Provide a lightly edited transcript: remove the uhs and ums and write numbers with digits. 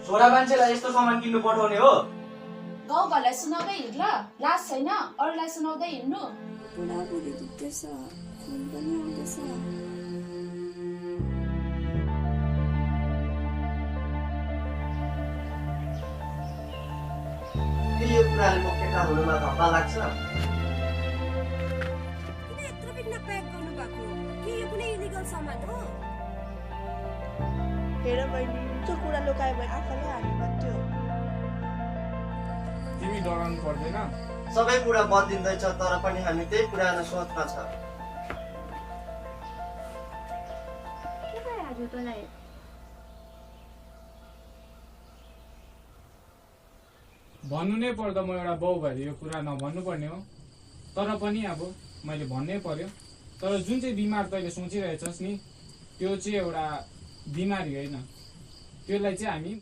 छोरा मान्छेलाई यस्तो सामान किन्नु पठाउने हो? गाउँघरलाई सुनाउँदै हिँड ल, लाज छैन अरूलाई सुनाउँदै हिँड्नु। बुढाबुढी दुख्दैछ, खुन पनि आउँदैछ। यो कुराले म केटा हुनुमा धक्का लाग्छ। किन यत्रो बिघ्न प्याक गर्नु भएको? के यो कुनै इलिगल सामान हो? हेर बहिनी, त्यो कुरा लुकायो भने आफैले हानि बन्थ्यो। तिमी डराउनु पर्दैन। सबै कुरा बदलिँदैछ तर पनि हामी त्यही पुरानो सोचमा छ। के भइहाल्यो तँलाई? भन्नु नै पर्दा म एउटा बाउ भएर यो कुरा नभन्नु पर्ने हो, तर पनि अब मैले भन्नै पर्यो। तर जुन चाहिँ बिमार तैँले सोचिरहेछस् नि, त्यो चाहिँ एउटा बिमारी होइन, त्यसलाई चाहिँ हामी